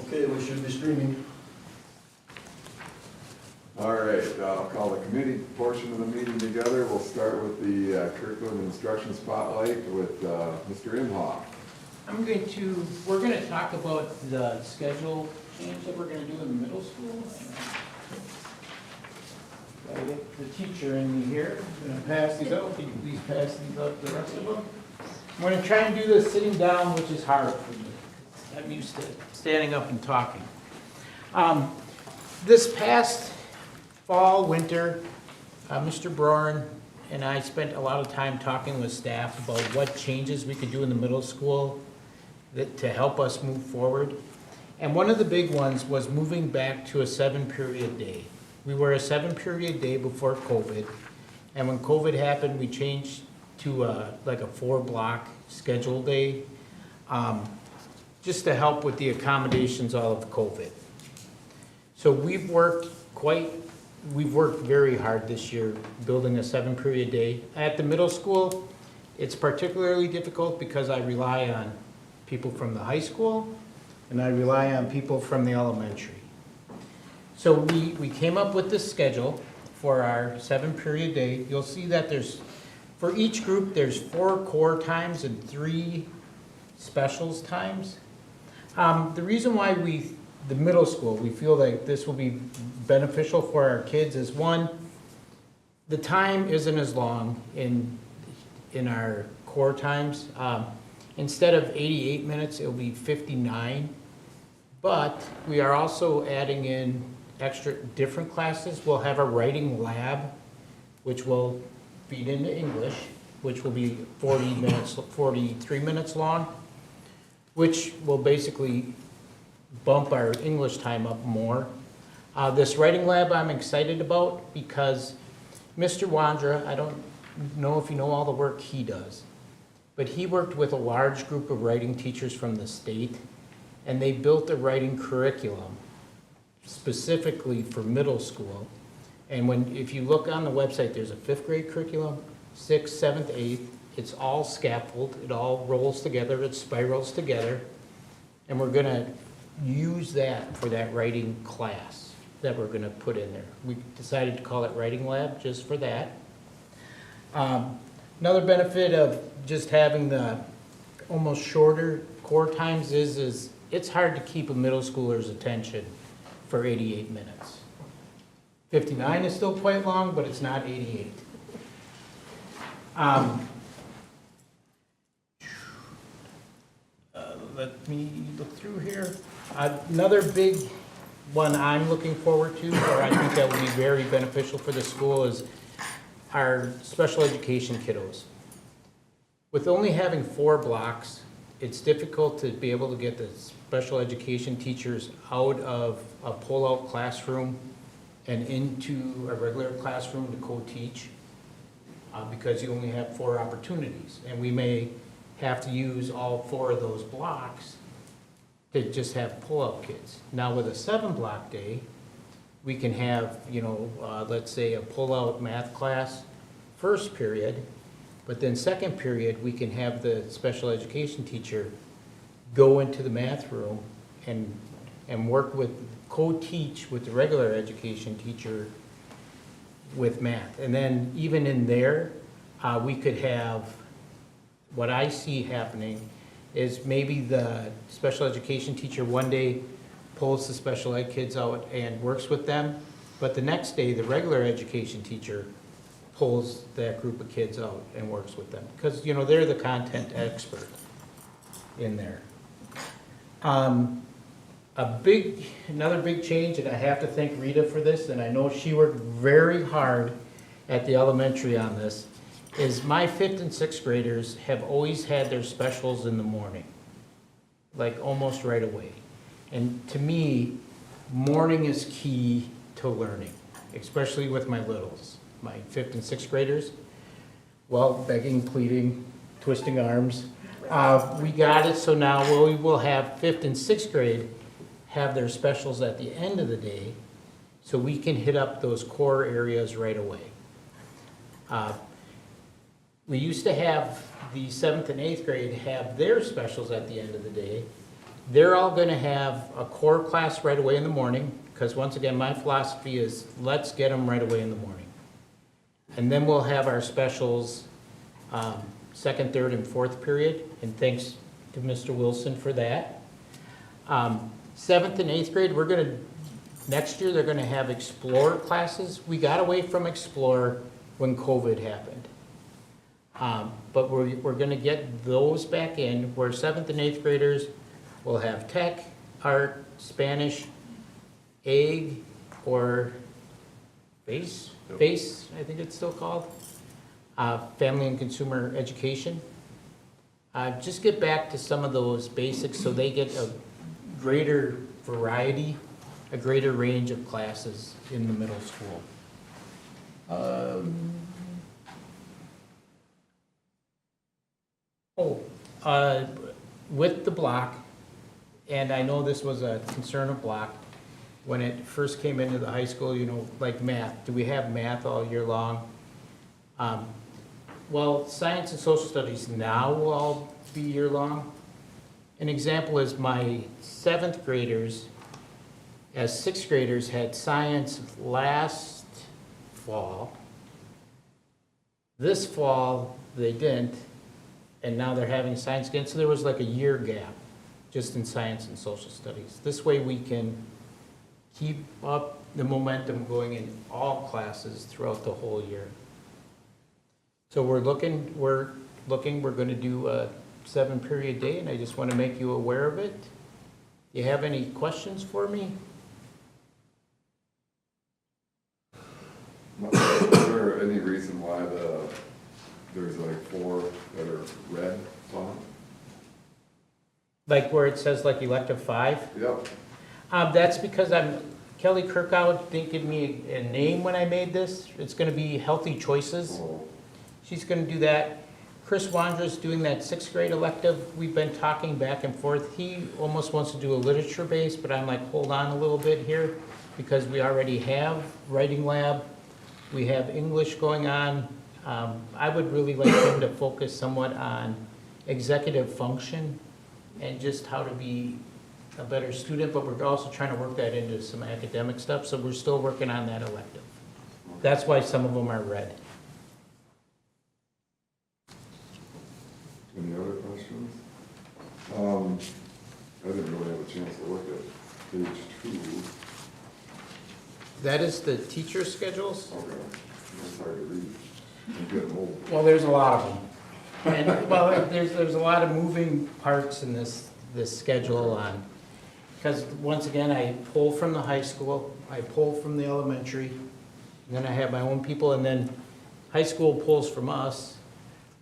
Okay, we should be streaming. All right, I'll call the committee portion of the meeting together. We'll start with the curriculum and instruction spotlight with Mr. Imhoff. We're going to talk about the schedule change that we're going to do in the middle school. Gotta get the teacher in me here. I'm going to pass these out. Can you please pass these out to the rest of them? I'm going to try and do this sitting down, which is hard for me. I'm used to standing up and talking. This past fall, winter, Mr. Brown and I spent a lot of time talking with staff about what changes we could do in the middle school to help us move forward. And one of the big ones was moving back to a 7-period day. We were a 7-period day before COVID, and when COVID happened, we changed to like a 4-block schedule day, just to help with the accommodations all of COVID. So we've worked very hard this year building a 7-period day. At the middle school, it's particularly difficult because I rely on people from the high school and I rely on people from the elementary. So we came up with this schedule for our 7-period day. You'll see that for each group, there's 4 core times and 3 specials times. The reason why the middle school, we feel like this will be beneficial for our kids is, one, the time isn't as long in our core times. Instead of 88 minutes, it'll be 59. But we are also adding in extra different classes. We'll have a writing lab, which will feed into English, which will be 43 minutes long, which will basically bump our English time up more. This writing lab I'm excited about because Mr. Wandra, I don't know if you know all the work he does, but he worked with a large group of writing teachers from the state, and they built a writing curriculum specifically for middle school. And if you look on the website, there's a 5th grade curriculum, 6th, 7th, 8th. It's all scaffold. It all rolls together. It spirals together. And we're going to use that for that writing class that we're going to put in there. We decided to call it Writing Lab just for that. Another benefit of just having the almost shorter core times is it's hard to keep a middle schooler's attention for 88 minutes. 59 is still quite long, but it's not 88. Let me look through here. Another big one I'm looking forward to, or I think that will be very beneficial for the school, is our special education kiddos. With only having 4 blocks, it's difficult to be able to get the special education teachers out of a pull-out classroom and into a regular classroom to co-teach, because you only have 4 opportunities. And we may have to use all 4 of those blocks to just have pull-out kids. Now with a 7-block day, we can have, let's say a pull-out math class first period, but then second period, we can have the special education teacher go into the math room and work with, co-teach with the regular education teacher with math. And then even in there, we could have, what I see happening is maybe the special education teacher one day pulls the special ed kids out and works with them, but the next day the regular education teacher pulls that group of kids out and works with them, because they're the content expert in there. Another big change, and I have to thank Rita for this, and I know she worked very hard at the elementary on this, is my 5th and 6th graders have always had their specials in the morning, like almost right away. And to me, morning is key to learning, especially with my littles, my 5th and 6th graders. Well, begging, pleading, twisting arms. We got it, so now we will have 5th and 6th grade have their specials at the end of the day, so we can hit up those core areas right away. We used to have the 7th and 8th grade have their specials at the end of the day, They're all gonna have a core class right away in the morning, because once again, my philosophy is, let's get them right away in the morning. And then we'll have our specials, second, third, and fourth period, and thanks to Mr. Wilson for that. Seventh and eighth grade, next year, they're gonna have Explore classes. We got away from Explore when COVID happened. But we're gonna get those back in, where seventh and eighth graders will have tech, art, Spanish, ag, or base, I think it's still called, family and consumer education. Just get back to some of those basics so they get a greater variety, a greater range of classes in the middle school. With the block, and I know this was a concern of block, when it first came into the high school, you know, like math, do we have math all year long? Well, science and social studies now will all be year long. An example is my seventh graders, as sixth graders, had science last fall. This fall, they didn't, and now they're having science again, so there was like a year gap just in science and social studies. This way we can keep up the momentum going in all classes throughout the whole year. So we're gonna do a 7-period day, and I just wanna make you aware of it. Do you have any questions for me? Is there any reason why there's like 4 that are red font? Like where it says like elective 5? Yep. That's because Kelly Kirkhout didn't give me a name when I made this. It's gonna be Healthy Choices. Oh, She's gonna do that. Chris Wandra's doing that 6th grade elective. We've been talking back and forth. He almost wants to do a literature base, but I'm like, hold on a little bit here, because we already have writing lab. We have English going on. I would really like him to focus somewhat on executive function and just how to be a better student, but we're also trying to work that into some academic stuff, so we're still working on that elective. That's why some of them are red. any other questions? I didn't really have a chance to look at page 2. That is the teacher schedules? Okay, that's hard to read. I'm getting old. Well, there's a lot of them. And, well, there's a lot of moving parts in this schedule on, because once again, I pull from the high school, I pull from the elementary, and then I have my own people, and then high school pulls from us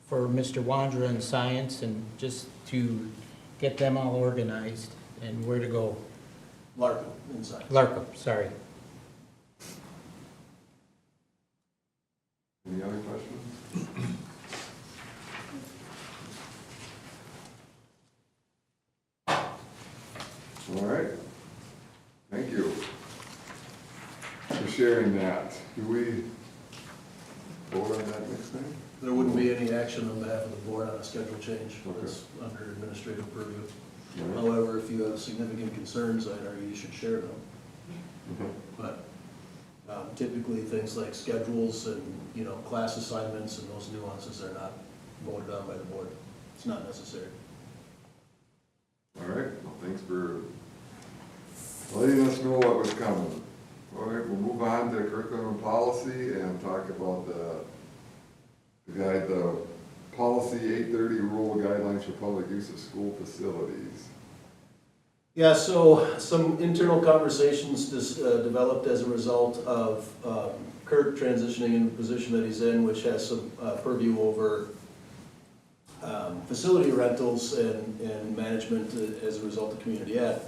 for Mr. Wandra in science, and just to get them all organized and where to go. Larkin in science. Larkham, sorry. Any other questions? All right, thank you for sharing that. Do we vote on that next time? There wouldn't be any action on behalf of the board on a schedule change. Okay. It's under administrative purview. All right. However, if you have significant concerns, I'd argue you should share them. Okay. But typically, things like schedules and, you know, class assignments and those nuances are not voted on by the board. It's not necessary. All right, well, thanks for letting us know what was coming. All right, we'll move on to curriculum and policy and talk about the policy 830 rule guidelines for public use of school facilities. Yeah, so some internal conversations developed as a result of Kurt transitioning into the position that he's in, which has some purview over facility rentals and management as a result of community ed.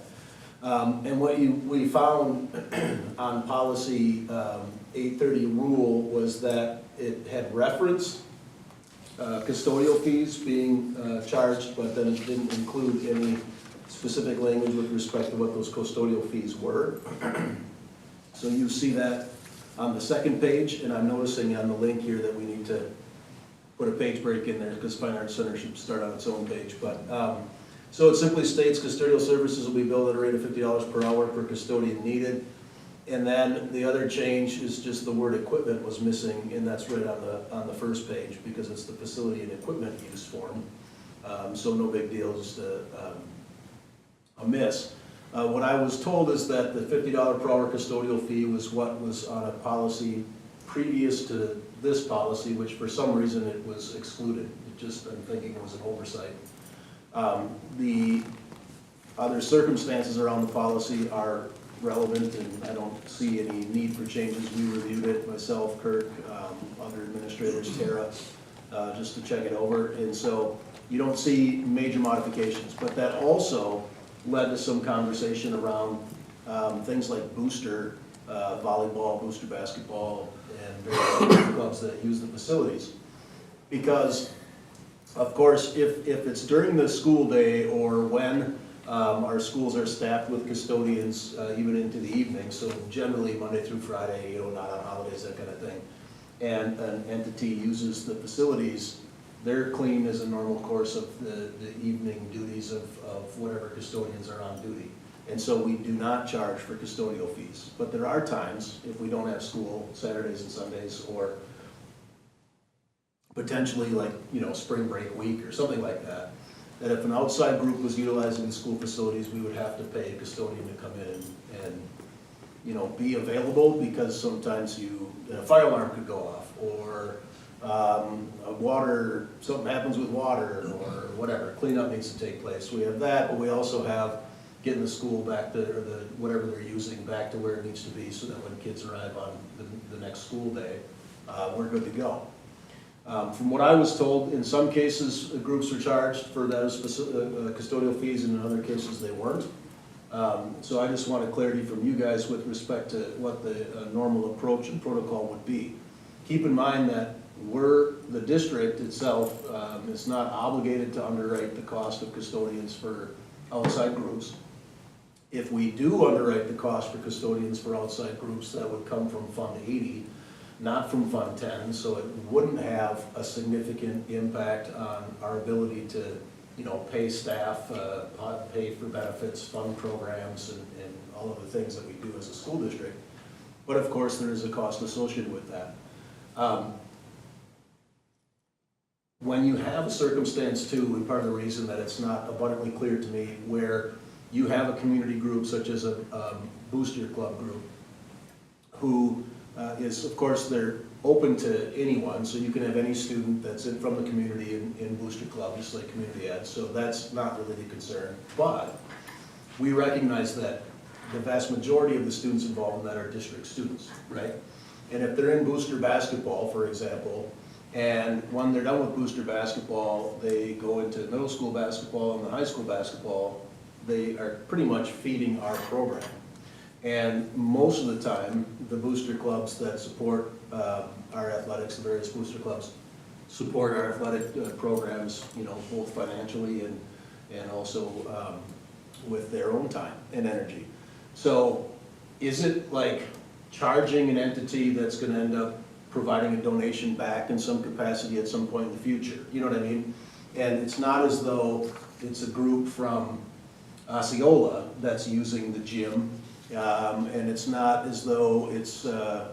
And what we found on policy 830 rule was that it had referenced custodial fees being charged, but then it didn't include any specific language with respect to what those custodial fees were. So you see that on the second page, and I'm noticing on the link here that we need to put a page break in there because Fine Arts Center should start on its own page. But So it simply states custodial services will be billed at a rate of $50 per hour per custodian needed. And then the other change is just the word equipment was missing, and that's right on the first page, because it's the facility and equipment use form. So no big deal, just a miss. What I was told is that the $50 per hour custodial fee was what was on a policy previous to this policy, which for some reason it was excluded. It just, I'm thinking it was an oversight. The other circumstances around the policy are relevant, and I don't see any need for changes. We reviewed it, myself, Kirk, other administrators, Tara, just to check it over. And so you don't see major modifications, but that also led to some conversation around things like booster volleyball, booster basketball, and various clubs that use the facilities. Because, of course, if it's during the school day or when our schools are staffed with custodians even into the evening, so generally Monday through Friday, not on holidays, that kind of thing, and an entity uses the facilities, they're clean as a normal course of the evening duties of whatever custodians are on duty. And so we do not charge for custodial fees. But there are times, if we don't have school, Saturdays and Sundays, or potentially like, spring break week or something like that, that if an outside group was utilizing the school facilities, we would have to pay a custodian to come in and be available, because sometimes a fire alarm could go off, or something happens with water, or whatever, cleanup needs to take place. We have that, but we also have getting the school back to, or whatever they're using back to where it needs to be, so that when kids arrive on the next school day, we're good to go. From what I was told, in some cases, groups are charged for those custodial fees, and in other cases they weren't. So I just wanted clarity from you guys with respect to what the normal approach and protocol would be. Keep in mind that the district itself is not obligated to underwrite the cost of custodians for outside groups. If we do underwrite the cost for custodians for outside groups, that would come from Fund 80, not from Fund 10, so it wouldn't have a significant impact on our ability to, pay staff, pay for benefits, fund programs, and all of the things that we do as a school district. But of course, there is a cost associated with that. When you have a circumstance too, and part of the reason that it's not abundantly clear to me, where you have a community group such as a booster club group, who is, of course, they're open to anyone, so you can have any student that's from the community in booster club, just like community ed, so that's not really the concern. But we recognize that the vast majority of the students involved in that are district students, right? And if they're in booster basketball, for example, and when they're done with booster basketball, they go into middle school basketball and the high school basketball, they are pretty much feeding our program. And most of the time, the booster clubs that support our athletics, the various booster clubs, support our athletic programs, both financially and also with their own time and energy. So is it like charging an entity that's gonna end up providing a donation back in some capacity at some point in the future? You know what I mean? And it's not as though it's a group from Osceola that's using the gym, and it's not as though it's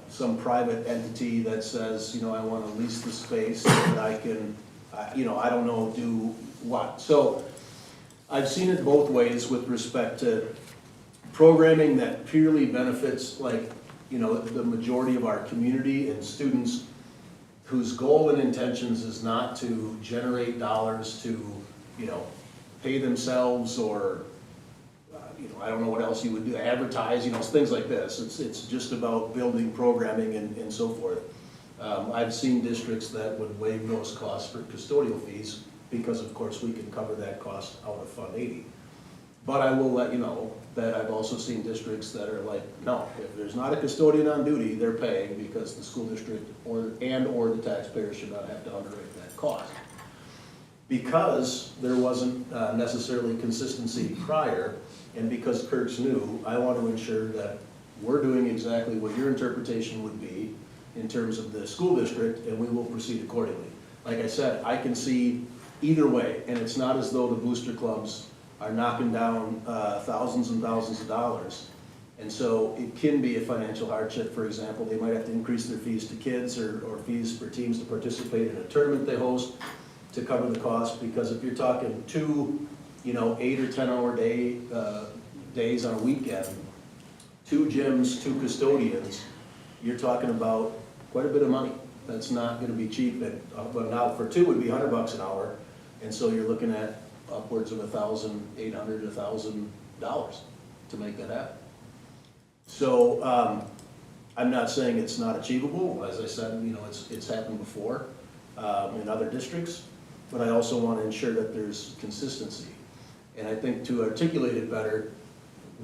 some private entity that says, I want to lease the space so that I can, I don't know, do what. So I've seen it both ways with respect to programming that purely benefits, like, the majority of our community and students whose goal and intentions is not to generate dollars to, pay themselves, or, I don't know what else you would do, advertise, things like this. It's just about building programming and so forth. I've seen districts that would waive those costs for custodial fees, because of course we can cover that cost out of Fund 80. But I will let you know that I've also seen districts that are like, no, if there's not a custodian on duty, they're paying, because the school district or the taxpayer should not have to underwrite that cost. Because there wasn't necessarily consistency prior, and because Kirk's new, I want to ensure that we're doing exactly what your interpretation would be in terms of the school district, and we will proceed accordingly. Like I said, I can see either way, and it's not as though the booster clubs are knocking down thousands and thousands of dollars. And so it can be a financial hardship. For example, they might have to increase their fees to kids or fees for teams to participate in a tournament they host to cover the cost, because if you're talking two, 8 or 10-hour days on a weekend, 2 gyms, 2 custodians, you're talking about quite a bit of money. That's not gonna be cheap, but now for 2 would be $100 an hour, and so you're looking at upwards of $1,800 to $1,000 to make that happen. So, I'm not saying it's not achievable. As I said, it's happened before in other districts, but I also want to ensure that there's consistency. And I think to articulate it better,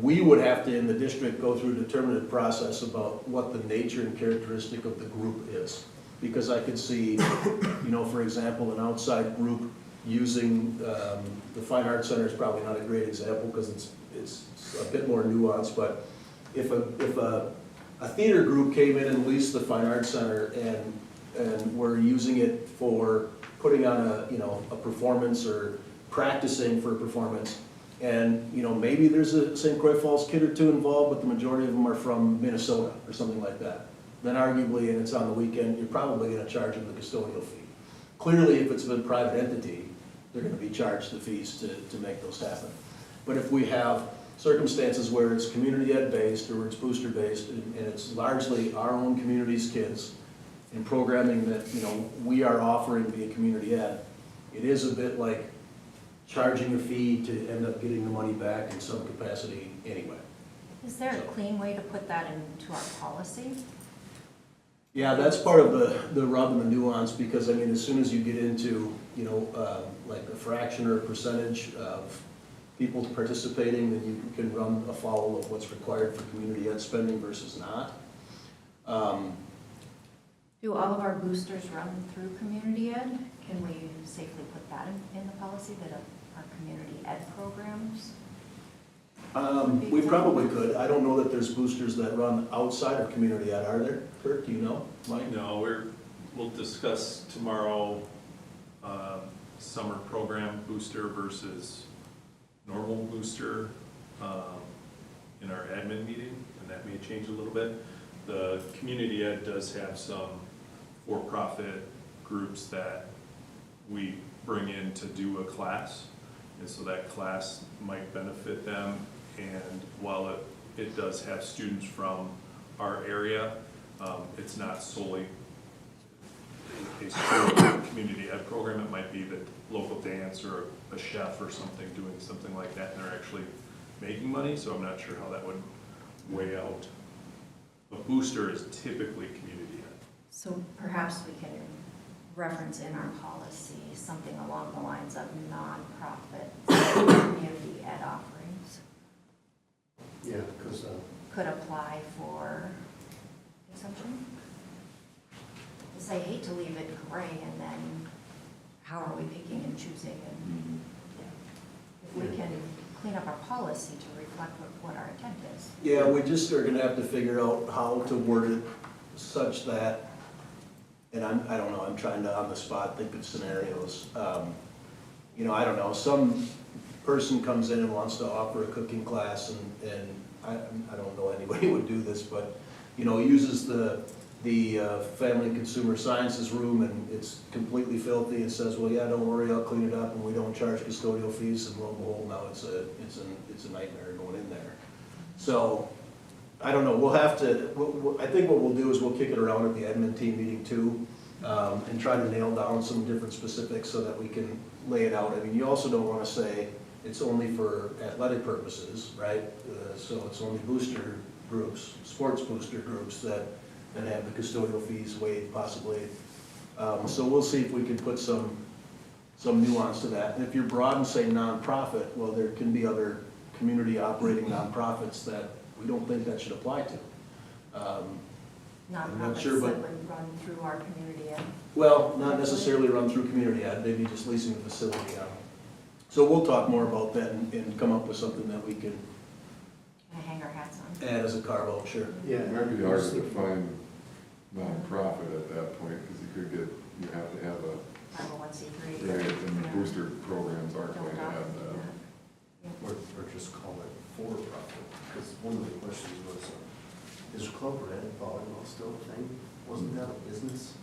we would have to, in the district, go through a determinative process about what the nature and characteristic of the group is. Because I could see, for example, an outside group using, the Fine Arts Center is probably not a great example because it's a bit more nuanced, but if a theater group came in and leased the Fine Arts Center and were using it for putting on a performance or practicing for a performance, and maybe there's a St. Croix Falls kid or 2 involved, but the majority of them are from Minnesota or something like that, then arguably, and it's on the weekend, you're probably going to charge them the custodial fee. Clearly, if it's a private entity, they're going to be charged the fees to make those happen. But if we have circumstances where it's community ed based or it's booster based, and it's largely our own community's kids and programming that we are offering via community ed, it is a bit like charging a fee to end up getting the money back in some capacity anyway. Is there a clean way to put that into our policy? Yeah, that's part of the rub and the nuance, because as soon as you get into like a fraction or a percentage of people participating, then you can run afoul of what's required for community ed spending versus not. Do all of our boosters run through community ed? Can we safely put that in the policy, that our community ed programs? We probably could. I don't know that there's boosters that run outside of community ed, are there? Kurt, do you know? Mike? No, we'll discuss tomorrow, summer program booster versus normal booster, in our admin meeting, and that may change a little bit. The community ed does have some for-profit groups that we bring in to do a class, and so that class might benefit them. And while it does have students from our area, it's not solely a school community ed program. It might be the local dance or a chef or something doing something like that, and they're actually making money, so I'm not sure how that would weigh out. A booster is typically community ed. So perhaps we can reference in our policy something along the lines of nonprofit community ed offerings. Yeah, because Could apply for exemption? Because I hate to leave it gray, and then how are we picking and choosing? And if we can clean up our policy to reflect what our intent is. Yeah, we just are gonna have to figure out how to word it such that, and I don't know, I'm trying to on the spot think of scenarios. I don't know, some person comes in and wants to offer a cooking class, and I don't know anybody who would do this, but uses the Family and Consumer Sciences room, and it's completely filthy, and says, well, yeah, don't worry, I'll clean it up, and we don't charge custodial fees, and lo and behold, now it's a nightmare going in there. So, I don't know, we'll have to, I think what we'll do is we'll kick it around at the admin team meeting too, and try to nail down some different specifics so that we can lay it out. You also don't want to say it's only for athletic purposes, right? So it's only booster groups, sports booster groups that have the custodial fees waived possibly. So we'll see if we can put some nuance to that. And if you're broad and say nonprofit, well, there can be other community operating nonprofits that we don't think that should apply to. I'm not Nonprofits sure, but that would run through our community ed. well, not necessarily run through community ed, maybe just leasing the facility out. So we'll talk more about that and come up with something that we can Can I hang our hats on? add as a carve out, sure. yeah, It might be hard to define nonprofit at that point, because you have to have a, 501c3. right, and Yeah. booster programs aren't Don't going to have that. Or just call it for-profit, because one of the questions was, is Club Red volleyball still a thing? Wasn't that a business?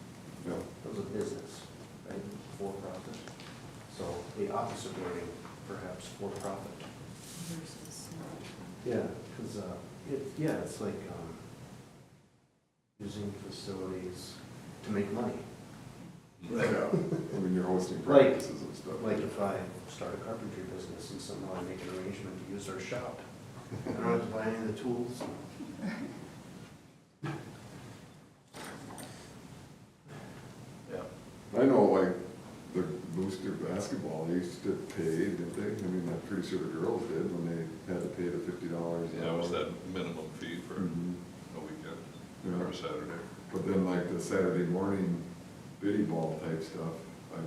Yeah. It was a business, right, for-profit. So the opposite wording, perhaps for-profit. Versus Yeah, because, it's like, using facilities to make money. Yeah, I mean, you're hosting Like- practices and stuff. Like if I start a carpentry business and somehow I make an arrangement to use our shop, I don't have to buy any of the tools. Yeah. I know, like, the booster basketball, they used to pay, didn't they? I mean, I'm pretty sure the girls did when they had to pay the $50 an Yeah, it was hour. that minimum fee for Mhm. a weekend, Yeah. or a Saturday. But then like the Saturday morning biddy ball type stuff, I'm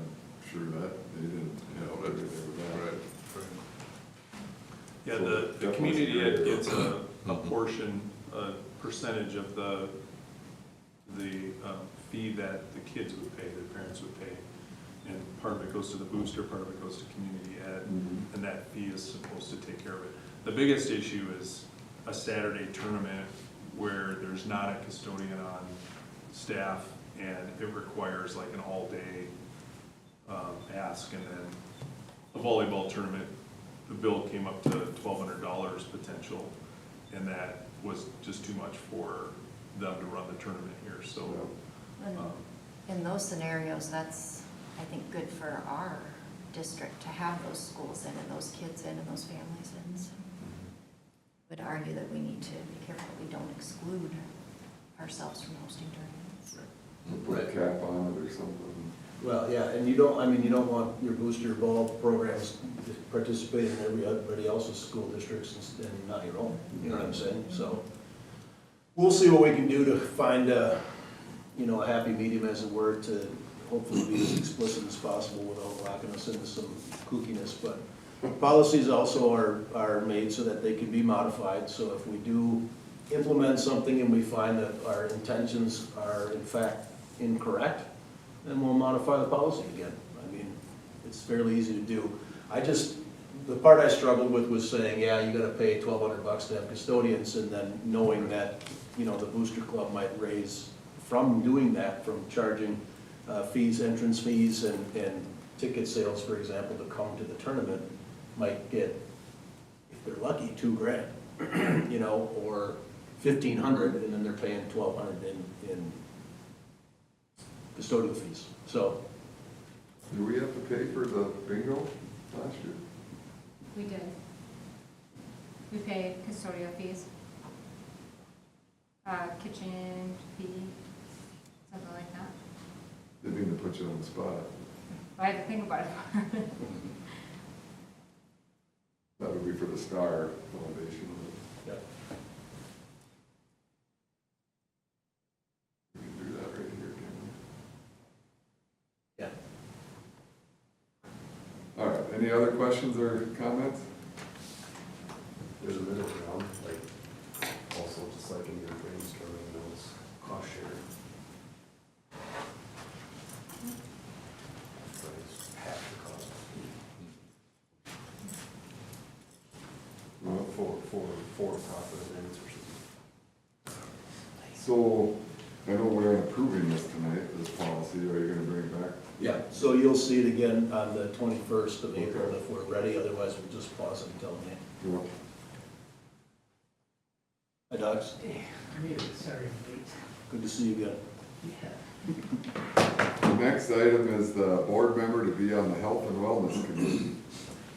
sure that they didn't have Right. everything with that. Right. Yeah, So the definitely community ed greater. gets a portion, a percentage of the fee that the kids would pay, their parents would pay. And part of it goes to the booster, part of it goes to community ed, Mhm. and that fee is supposed to take care of it. The biggest issue is a Saturday tournament where there's not a custodian on staff, and it requires like an all-day ask, and then a volleyball tournament, the bill came up to $1,200 potential, and that was just too much for them to run the tournament here, so. And um, in those scenarios, that's, I think, good for our district to have those schools in and those kids in and those families in. So would argue that we need to be careful that we don't exclude ourselves from hosting tournaments. Put a cap on it or something. Well, yeah, and you don't want your booster ball programs participating in everybody else's school districts and not your own, you know what I'm saying? So we'll see what we can do to find a happy medium, as it were, to hopefully be as explicit as possible without locking us into some kookiness. But policies also are made so that they can be modified, so if we do implement something and we find that our intentions are in fact incorrect, then we'll modify the policy again. I mean, it's fairly easy to do. The part I struggled with was saying, yeah, you gotta pay $1,200 to have custodians, and then knowing that, the booster club might raise from doing that, from charging fees, entrance fees, and ticket sales, for example, to come to the tournament, might get, if they're lucky, $2,000, or $1,500, and then they're paying $1,200 in custodial fees. So, Do we have to pay for the bingo last year? We did. We paid custodial fees. Kitchen fee, something like that. Didn't mean to put you on the spot. I had to think about it. That would be for the Star Foundation. yeah. We can do that right here, can Yeah. we? All right, any other questions or comments? There's a middle ground, like, also just like in your brainstorming notes, cost share. So it's half the cost. Well, For-profit events or something. So, I know we're approving this tonight, this policy, are you gonna bring it back? Yeah, so you'll see it again on the 21st of April Okay. if we're ready, otherwise we'll just pause it until May. Yeah. Hi, Docs. Sorry, Good to see you again. The next item is the board member to be on the health and wellness committee.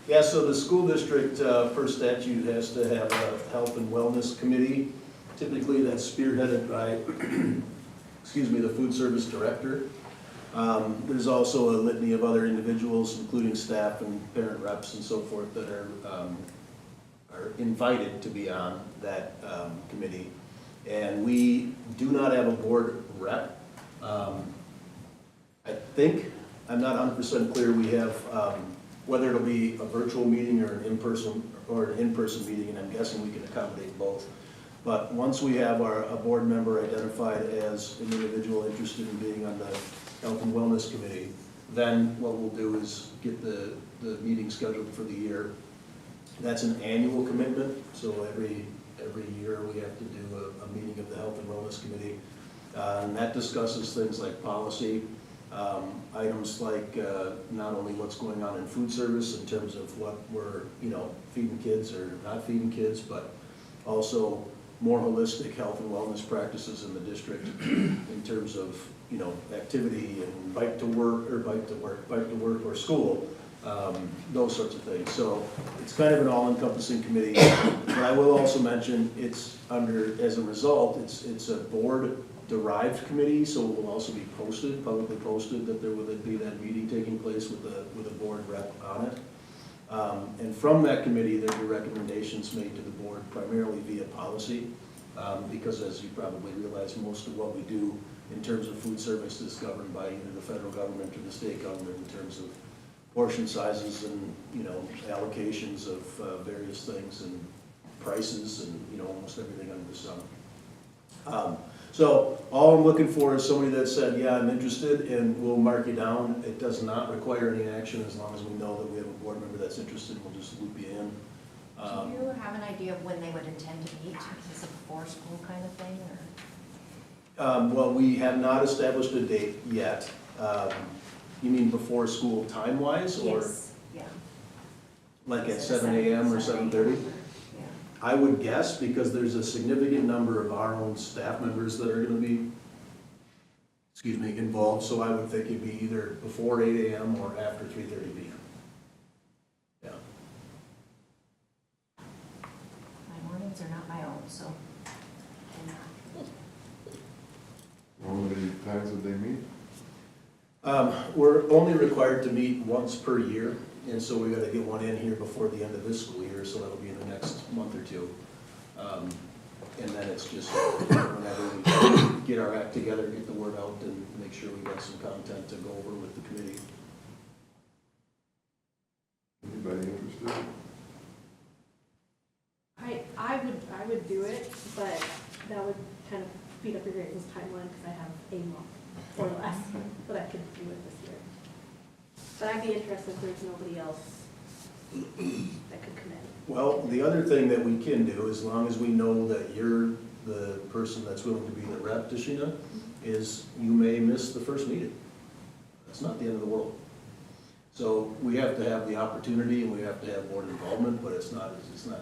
Yeah, so the school district, per statute, has to have a health and wellness committee. Typically, that's spearheaded by, the food service director. There's also a litany of other individuals, including staff and parent reps and so forth, that are invited to be on that committee. And we do not have a board rep. I think, I'm not 100% clear, we have, whether it'll be a virtual meeting or an in-person meeting, and I'm guessing we can accommodate both. But once we have a board member identified as an individual interested in being on the Health and Wellness Committee, then what we'll do is get the meeting scheduled for the year. That's an annual commitment, so every year we have to do a meeting of the Health and Wellness Committee. And that discusses things like policy, items like not only what's going on in food service in terms of what we're, feeding kids or not feeding kids, but also more holistic health and wellness practices in the district in terms of, activity and bike to work or school, those sorts of things. So it's kind of an all-encompassing committee. But I will also mention it's as a result, it's a board-derived committee, so it will also be posted, publicly posted, that there will be that meeting taking place with a board rep on it. And from that committee, there will be recommendations made to the board primarily via policy, because as you probably realize, most of what we do in terms of food service is governed by either the federal government or the state government in terms of portion sizes and, allocations of various things and prices and, almost everything under the sun. So all I'm looking for is somebody that said, yeah, I'm interested, and we'll mark you down. It does not require any action as long as we know that we have a board member that's interested, we'll just loop you in. Do you have an idea of when they would intend to meet? Is it before school kind of thing, or? Well, we have not established a date yet. You mean before school time-wise, or Yes, yeah. like at Is it 7 a.m. or 7:30? Yeah. I would guess, because there's a significant number of our own staff members that are gonna be, involved, so I would think it'd be either before 8 a.m. or after 3:30 p.m. Yeah. My mornings are not my own, so. I'm not. How many times would they meet? We're only required to meet once per year, and so we gotta get one in here before the end of this school year, so that'll be in the next month or two. And then it's just whenever we get our act together, get the word out, and make sure we got some content to go over with the committee. Anybody interested? I would do it, but that would kind of speed up your guys' timeline, because I have a month or less, but I could do it this year. But I'd be interested if there's nobody else that could commit. Well, the other thing that we can do, as long as we know that you're the person that's willing to be the rep to Sheena, is you may miss the first meeting. That's not the end of the world. So we have to have the opportunity and we have to have board involvement, but it's not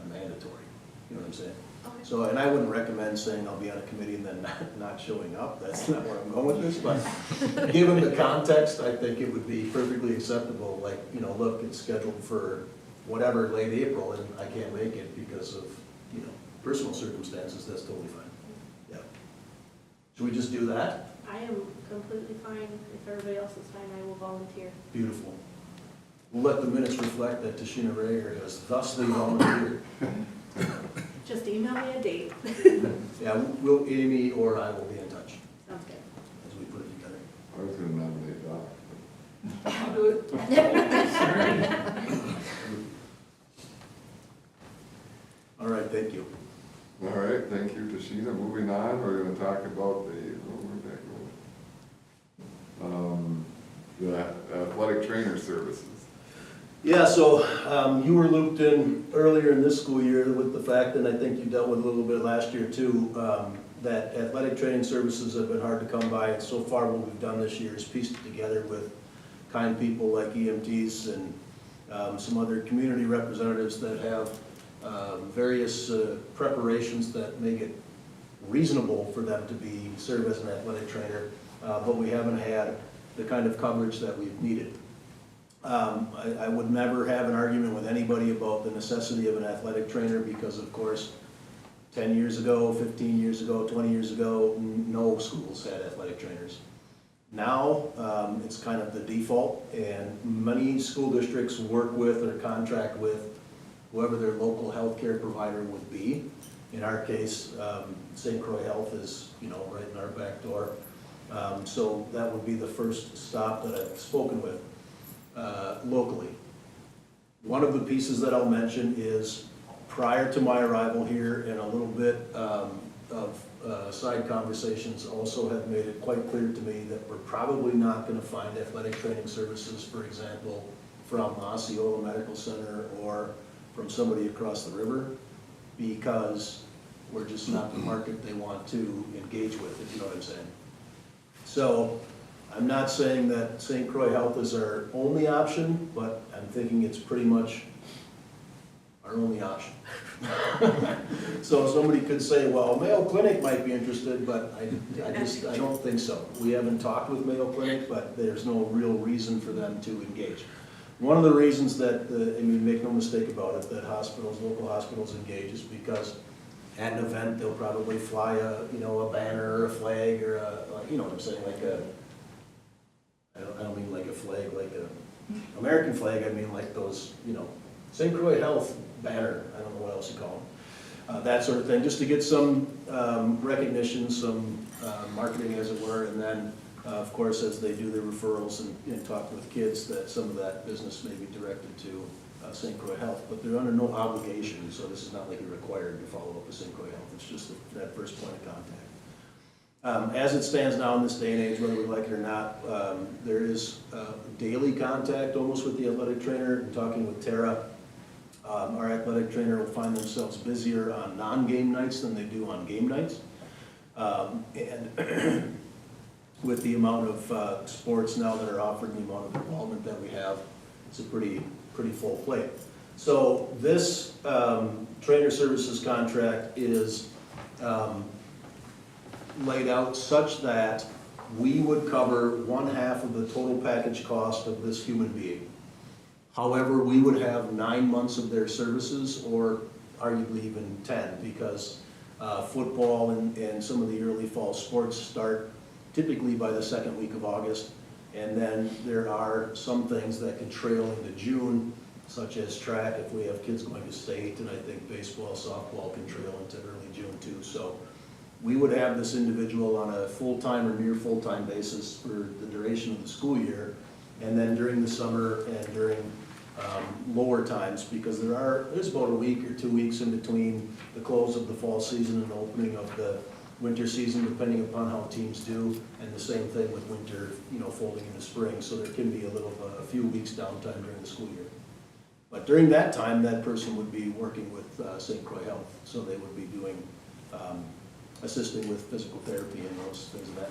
mandatory. You know what I'm saying? Okay. So, and I wouldn't recommend saying I'll be on a committee and then not showing up. That's not where I'm going with this, but given the context, I think it would be perfectly acceptable. Like, look, it's scheduled for whatever, late April, and I can't make it because of, personal circumstances. That's totally fine. Yeah. Should we just do that? I am completely fine. If everybody else is fine, I will volunteer. Beautiful. We'll let the minutes reflect that Tashina Rager has thusly volunteered. Just email me a date. Yeah, Amy or I will be in touch Sounds good. as we put it together. I was gonna nominate Doc. I'll do it. All right, thank you. All right, thank you, Tashina. Moving on, we're gonna talk about where'd that go? The athletic trainer services. Yeah, so you were looped in earlier in this school year with the fact, and I think you dealt with a little bit last year too, that athletic training services have been hard to come by, and so far what we've done this year is pieced it together with kind people like EMTs and some other community representatives that have various preparations that make it reasonable for them to serve as an athletic trainer, but we haven't had the kind of coverage that we've needed. I would never have an argument with anybody about the necessity of an athletic trainer because, of course, 10 years ago, 15 years ago, 20 years ago, no schools had athletic trainers. Now, it's kind of the default, and many school districts work with or contract with whoever their local healthcare provider would be. In our case, St. Croix Health is, right in our back door. So that would be the first stop that I've spoken with locally. One of the pieces that I'll mention is prior to my arrival here, and a little bit of side conversations also have made it quite clear to me that we're probably not going to find athletic training services, for example, from Osceola Medical Center or from somebody across the river because we're just not the market they want to engage with, if you know what I'm saying. So I'm not saying that St. Croix Health is our only option, but I'm thinking it's pretty much our only option. So somebody could say, well, Mayo Clinic might be interested, but I don't think so. We haven't talked with Mayo Clinic, but there's no real reason for them to engage. One of the reasons that, make no mistake about it, that local hospitals engage is because at an event, they'll probably fly a banner or a flag or you know what I'm saying, like I don't mean like a flag, like a American flag, I mean like those, St. Croix Health banner, I don't know what else you call them. That sort of thing, just to get some recognition, some marketing as it were, and then, of course, as they do their referrals and talk with kids, that some of that business may be directed to St. Croix Health, but they're under no obligation, so this is not like you're required to follow up with St. Croix Health, it's just that first point of contact. As it stands now in this day and age, whether we like it or not, there is daily contact almost with the athletic trainer. And talking with Tara, our athletic trainer will find themselves busier on non-game nights than they do on game nights. And with the amount of sports now that are offered and the amount of involvement that we have, it's a pretty full plate. So this trainer services contract is laid out such that we would cover 1/2 of the total package cost of this human being. However, we would have 9 months of their services, or arguably even 10, because football and some of the early fall sports start typically by the second week of August. And then there are some things that can trail into June, such as track if we have kids going to state, and I think baseball, softball can trail into early June too. So we would have this individual on a full-time or near full-time basis for the duration of the school year, and then during the summer and during lower times, because there's about a week or 2 weeks in between the close of the fall season and the opening of the winter season, depending upon how teams do, and the same thing with winter, folding into spring, so there can be a few weeks downtime during the school year. But during that time, that person would be working with St. Croix Health, so they would be doing, assisting with physical therapy and those things of that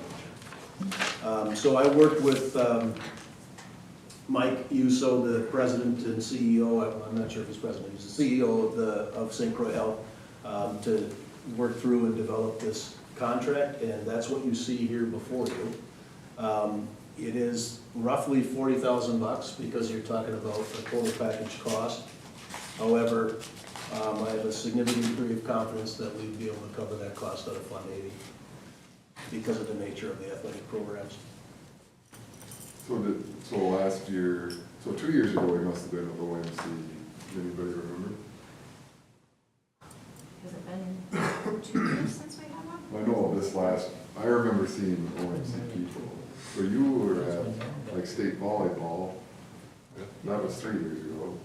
nature. So I worked with Mike Uso, the president and CEO, I'm not sure if he's president, he's the CEO of St. Croix Health, to work through and develop this contract, and that's what you see here before you. It is roughly $40,000 because you're talking about a total package cost. However, I have a significant degree of confidence that we'd be able to cover that cost out of Fund 80 because of the nature of the athletic programs. So last year, 2 years ago, we must have been with OMC. Anybody remember? Has it been 2 years since we had one? I know I remember seeing OMC people. So you were at like state volleyball, that was 3 years ago.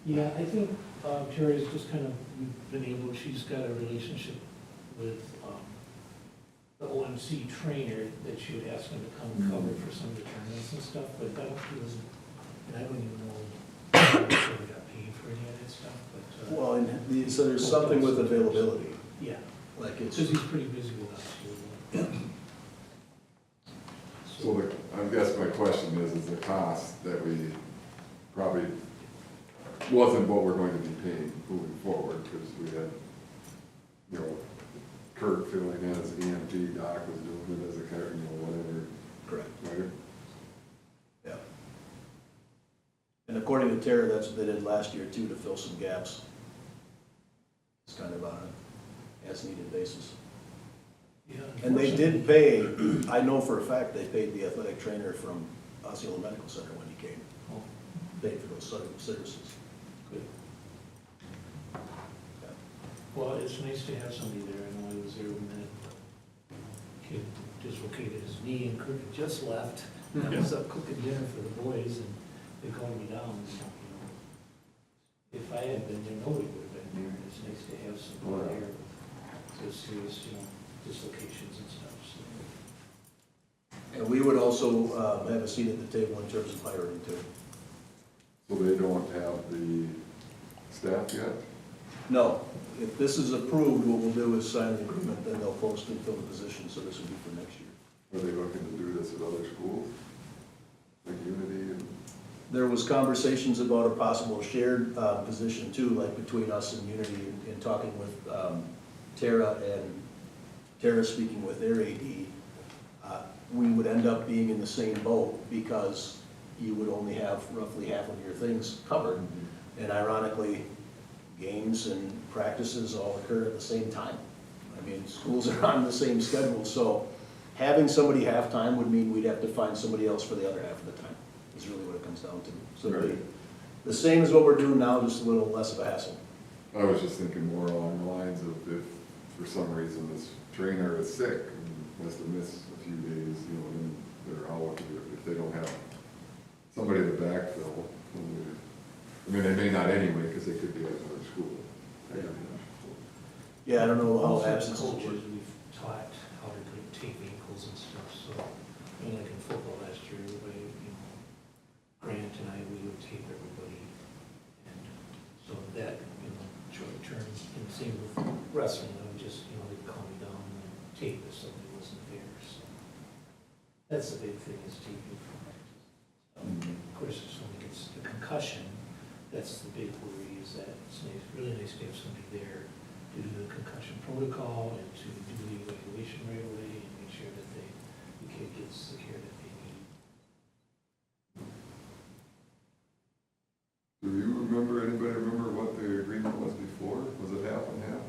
Yeah, I think Terry's just kind of been able, she's got a relationship with the OMC trainer that she would ask him to come and cover for some of the tournaments and stuff, but I don't even know if we got paid for any of that stuff, but. Well, and so there's something with availability, Yeah, like it's. because he's pretty busy with us too. So I guess my question is the cost that we probably wasn't what we're going to be paying moving forward, because we had, Kurt filling in as EMT, Doc was doing it as a care, whatever. Correct. Right? Yeah. And according to Tara, that's what they did last year too, to fill some gaps. It's kind of on an as-needed basis. Yeah, And they did pay, I know for a fact, they paid the athletic trainer from Osceola Medical Center when he came, Oh, paid for those services. good. Well, it's nice to have somebody there. I know I was there when that kid dislocated his knee and Kurt had just left. And I was up cooking dinner for the boys and they called me down. And, if I had been there, nobody would have been there. It's nice to have somebody there with serious, dislocations and stuff. So. And we would also have a seat at the table in terms of hiring too. So they don't have the staff yet? No, if this is approved, what we'll do is sign an agreement, then they'll post and fill the position, so this will be for next year. Are they looking to do this at other schools? Like Unity and? There was conversations about a possible shared position too, like between us and Unity, in talking with Tara and Tara speaking with their AD. We would end up being in the same boat because you would only have roughly half of your things covered. And ironically, games and practices all occur at the same time. I mean, schools are on the same schedule, so having somebody half-time would mean we'd have to find somebody else for the other half of the time, is really what it comes down to. So it'd be the same as what we're doing now, just a little less of a hassle. I was just thinking more along the lines of if for some reason this trainer is sick and has to miss a few days, you know, then they're out, if they don't have somebody to backfill. I mean, they may not anyway, because they could be at another school. Yeah, I don't know how Most of the absences work. coaches, we've taught how to like, tape ankles and stuff, so, I mean, like in football last year, everybody, you know, Grant and I, we would tape everybody. And so that, you know, short term, and same with wrestling, I would just, you know, they'd call me down and tape if somebody wasn't there, so. That's the big thing, is taping for practice. Of course, if somebody gets a concussion, that's the big worry, is that it's nice, really nice to have somebody there to do the concussion protocol and to do the evaluation right away and make sure that the kid gets the care that they need. Do you remember, anybody remember what the agreement was before? Was it half and half?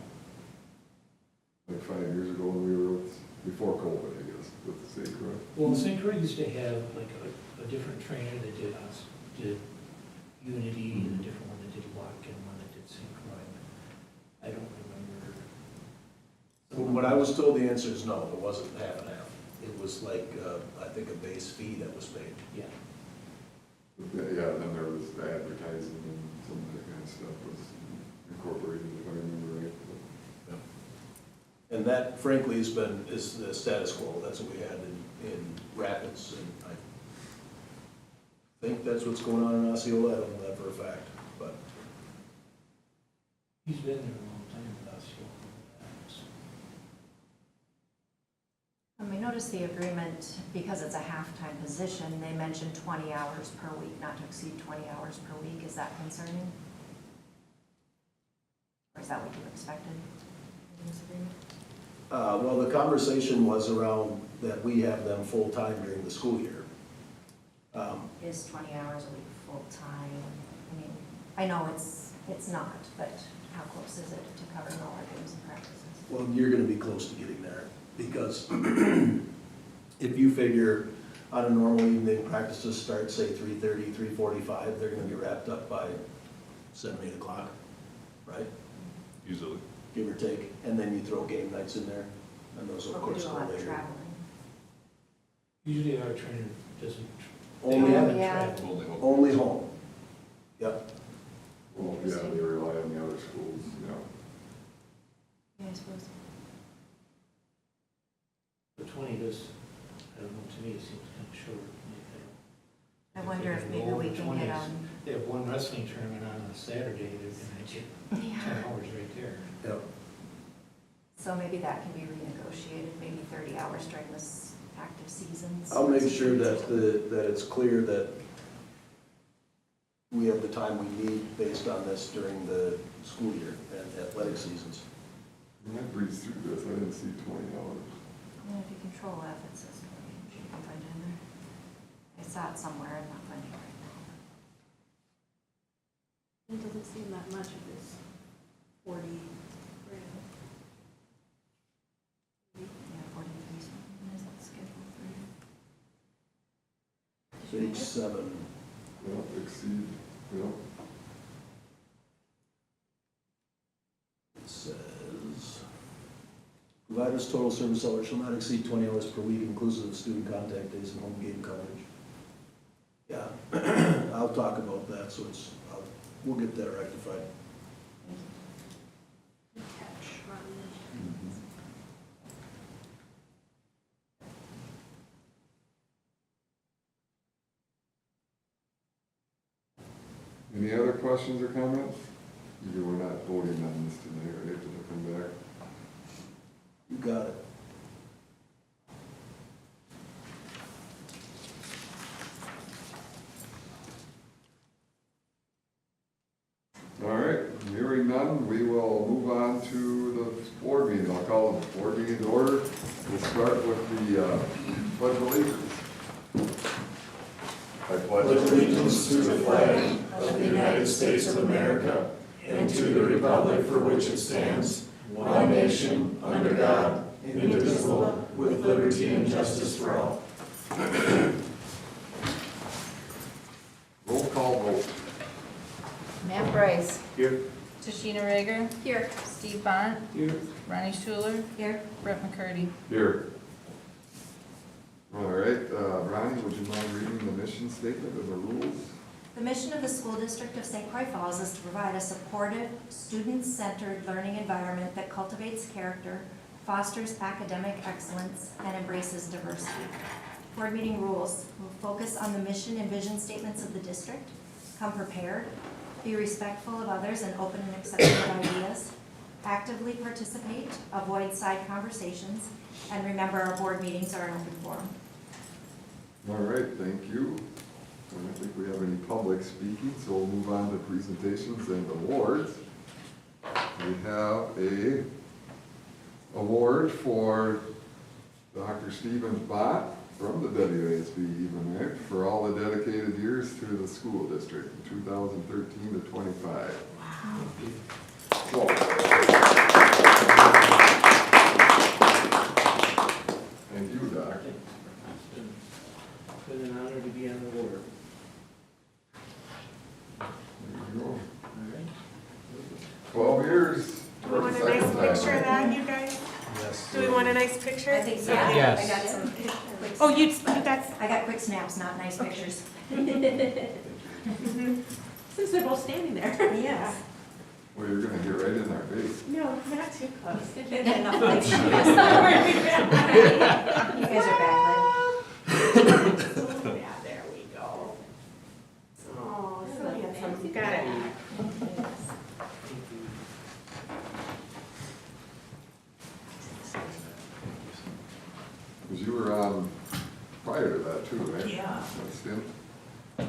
Like 5 years ago when we were, before COVID, I guess, with the St. Croix? Well, St. Croix used to have like a different trainer that did us, did Unity, and a different one that did Luck, and one that did St. Croix. I don't remember. From what I was told, the answer is no, it wasn't half and half. It was like, I think a base fee that was paid. Yeah. Yeah, then there was the advertising and some of that kind of stuff was incorporated, if I remember right. And that frankly is the status quo, that's what we had in Rapids, and I think that's what's going on in Osceola, I don't know that for a fact, but. He's been there a long time with us, so. We noticed the agreement, because it's a half-time position, they mentioned 20 hours per week, not to exceed 20 hours per week. Is that concerning? Or is that what you expected in this agreement? Well, the conversation was around that we have them full-time during the school year. Is 20 hours a week full-time? I mean, I know it's not, but how close is it to covering all our games and practices? Well, you're gonna be close to getting there, because if you figure on a normal evening, practices start, say, 3:30, 3:45, they're gonna be wrapped up by 7, 8 o'clock, right? Usually. Give or take, and then you throw game nights in there, and those of But we course do a go lot of later. traveling. Usually our trainer doesn't. Only, they haven't Yeah. traveled. only home. Yep. Well, yeah, they rely on the other schools, you know. Yeah, I suppose. The 20 does, I don't know, to me it seems kind of short. I wonder if maybe we can get on. They have one wrestling tournament on a Saturday, they're gonna get 10 hours right there. Yep. So maybe that can be renegotiated, maybe 30 hours during this active seasons. I'll make sure that that it's clear that we have the time we need based on this during the school year and athletic seasons. When I breezed through this, I didn't see 20 hours. And if you control F, it says 20, you can find it in there. I saw it somewhere, I'm not finding it right now. It doesn't seem that much of this 40 grand. Yeah, 43, something, is that schedule for you? Page 7. Yeah, exceed, yeah. It says, providers' total service hours shall not exceed 20 hours per week, inclusive of student contact days and home game coverage. Yeah, I'll talk about that, so we'll get that rectified. Catch run. Any other questions or comments? We're not voting on this tonight, right? Did it come back? You got it. All right, hearing none, we will move on to the board meeting. I'll call the board meeting to order. We'll start with the pledge of allegiance. I pledge allegiance to the flag of the United States of America and to the republic for which it stands, one nation, under God, indivisible, with liberty and justice for all. Roll call vote. Matt Bryce. Here. Tashina Rager. Here. Steve Bont. Here. Ronnie Schuler. Here. Brett McCurdy. Here. All right, Ronnie, would you mind reading the mission statement and the rules? The mission of the School District of St. Croix Falls is to provide a supportive, student-centered learning environment that cultivates character, fosters academic excellence, and embraces diversity. Board meeting rules will focus on the mission and vision statements of the district, come prepared, be respectful of others and open and accepting of ideas, actively participate, avoid side conversations, and remember our board meetings are an open forum. All right, thank you. I don't think we have any public speaking, so we'll move on to presentations and awards. We have a award for Dr. Stephen Bott from the WASB even, right, for all the dedicated years to the school district in 2013 to 25. So, thank you, Doc. It's been an honor to be on the board. There you go. All right. 12 years. Do we want a nice picture of that, you guys? Yes. Do we want a nice picture? I think so. Yes. I got some quick. Oh, you got, I got quick snaps, not nice pictures. Since they're both standing there. Yes. Well, you're gonna get right in our face. no, not too close. Enough like she is. You guys are backlit. Yeah, there we go. Oh, so handsome. Got it. Because you were on prior to that too, right? Yeah. That stint. Did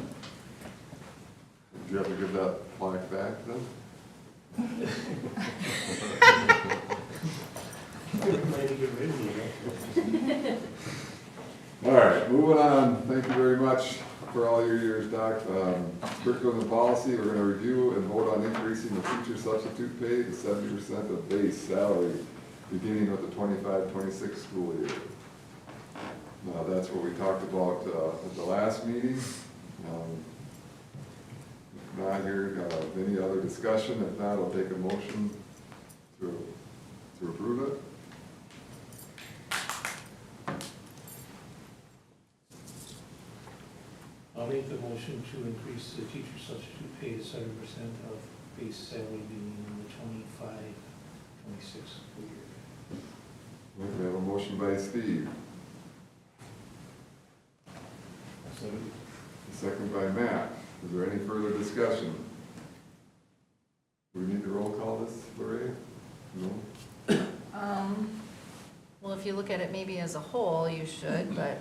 you have to give that plaque back then? Glad to get rid of you. All right, moving on. Thank you very much for all your years, Doc. Curriculum and policy, we're gonna review and vote on increasing the teacher substitute pay to 70% of base salary, beginning with the 25-26 school year. Now, that's what we talked about at the last meeting. If not here, any other discussion? If not, I'll take a motion to approve it. I'll make the motion to increase the teacher substitute pay to 7% of base salary beginning in the 25-26 school year. We have a motion by Steve, a second by Matt. Is there any further discussion? Do we need to roll call this, Lorraine? No? Well, if you look at it maybe as a whole, you should, but,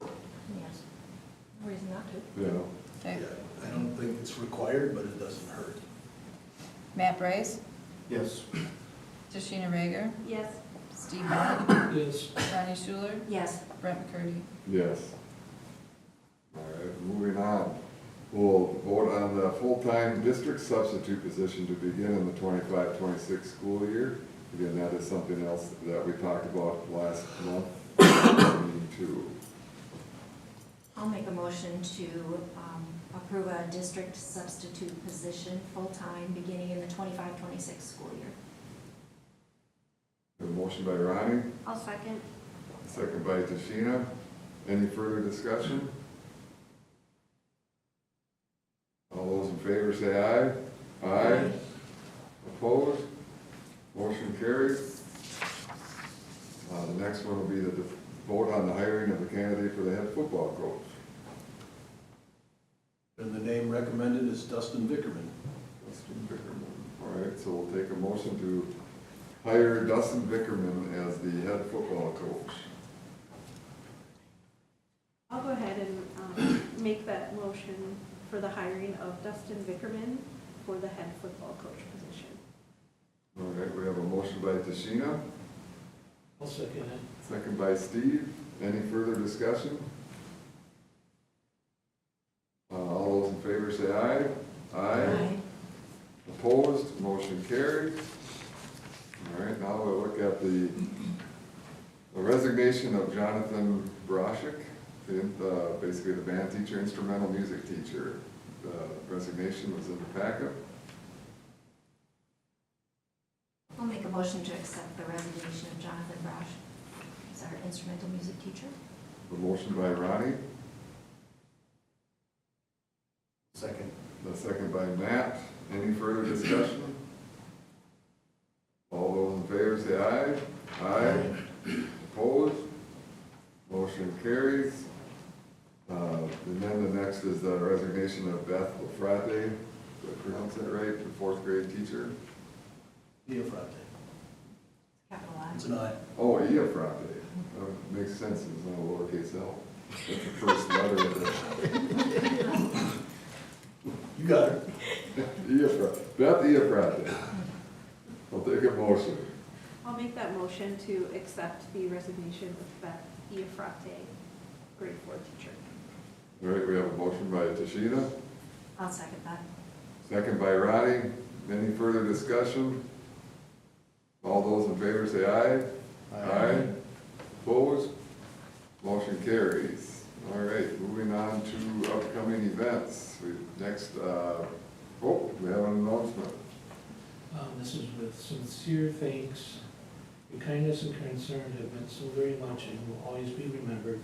Yes. No reason not to. Yeah. okay. I don't think it's required, but it doesn't hurt. Matt Bryce, Yes. Tashina Rager, Yes. Steve Bont, Yes. Ronnie Schuler, Yes. Brett McCurdy. Yes. All right, moving on. We'll vote on the full-time district substitute position to begin in the 25-26 school year. Again, that is something else that we talked about last month, meeting too. I'll make a motion to approve a district substitute position full-time beginning in the 25-26 school year. A motion by Ronnie, I'll second. second by Tashina. Any further discussion? All those in favor say aye. Aye. Opposed? Motion carried. The next one will be the vote on the hiring of the candidate for the head football coach. And the name recommended is Dustin Vickerman. Dustin Vickerman. All right, so we'll take a motion to hire Dustin Vickerman as the head football coach. I'll go ahead and make that motion for the hiring of Dustin Vickerman for the head football coach position. All right, we have a motion by Tashina, I'll second it. second by Steve. Any further discussion? All those in favor say aye. Aye. Opposed, motion carried. All right, now we'll look at the resignation of Jonathan Broshik, basically the band teacher, instrumental music teacher. The resignation was in the packet. I'll make a motion to accept the resignation of Jonathan Brosh as our instrumental music teacher. The motion by Ronnie, Second. the second by Matt. Any further discussion? All those in favor say aye. Aye. Opposed? Motion carries. And then the next is the resignation of Beth Lafrate, did I pronounce that right, the fourth grade teacher? Diafrate. Capital I. It's an I. Oh, Iafrate. Makes sense, it's not a lowercase l. That's the first letter of it. You got it. Beth Iafrate. I'll take a motion. I'll make that motion to accept the resignation of Beth Iafrate, grade 4 teacher. All right, we have a motion by Tashina, I'll second that. second by Roddy. Any further discussion? All those in favor say aye. Aye. Opposed? Motion carries. All right, moving on to upcoming events. Next, we have an announcement. This is with sincere thanks. Your kindness and concern have meant so very much and will always be remembered.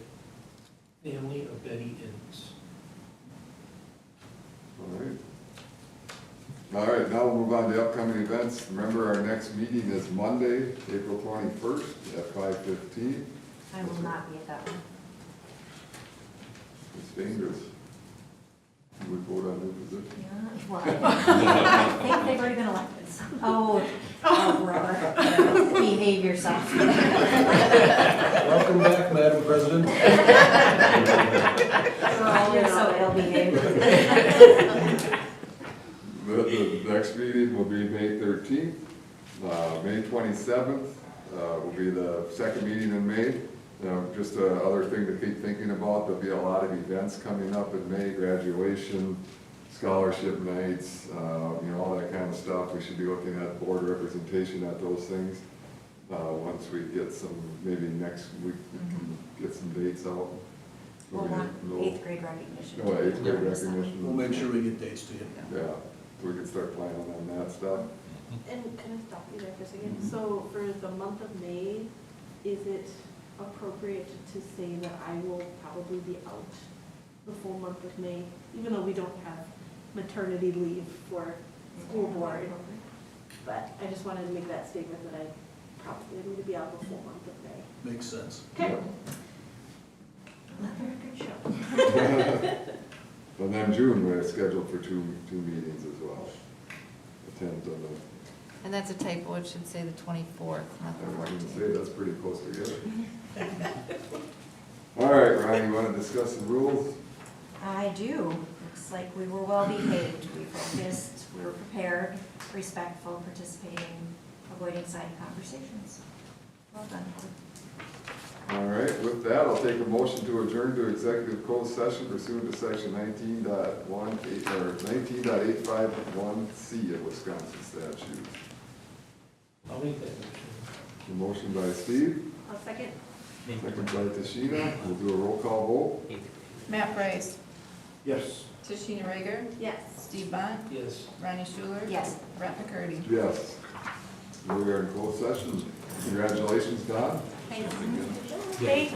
Family of Betty Innes. All right. All right, now we'll move on to upcoming events. Remember, our next meeting is Monday, April 21st at 5:15. I will not be at that one. It's dangerous. You would vote on new position. Yeah, well, I think they've already been elected, so. Oh, brother. Behave yourself. Welcome back, Madam President. You're so ill-behaved. The next meeting will be May 13th. May 27th will be the second meeting in May. Just another thing to keep thinking about, there'll be a lot of events coming up in May, graduation, scholarship nights, all that kind of stuff. We should be looking at board representation at those things. Once we get some, maybe next week, we can get some dates out. We'll want 8th grade recognition. Oh, 8th grade recognition. We'll make sure we get dates to you. Yeah, so we can start planning on that stuff. And can I stop you there for a second? So for the month of May, is it appropriate to say that I will probably be out the full month of May, even though we don't have maternity leave for school board? But I just wanted to make that statement that I probably need to be out the full month of May. Makes sense. Okay. Another good show. And then June, we're scheduled for two meetings as well. The 10th and the, And that's a typo, it should say the 24th, not I was the gonna 14th. say, that's pretty close together. All right, Ryan, you wanna discuss the rules? I do. Looks like we were well behaved. We focused, we were prepared, respectful, participating, avoiding side conversations. Well done. All right, with that, I'll take a motion to adjourn to executive closed session pursuant to section 19.18 or 19.851C of Wisconsin statutes. I'll make that motion. A motion by Steve, A second? second by Tashina. We'll do a roll call vote. Matt Price, Yes. Tashina Rager, Yes. Steve Bont, Yes. Ronnie Schuler. Yes. Brett McCurdy. Yes. We are in closed session. Congratulations, Don. Thank you.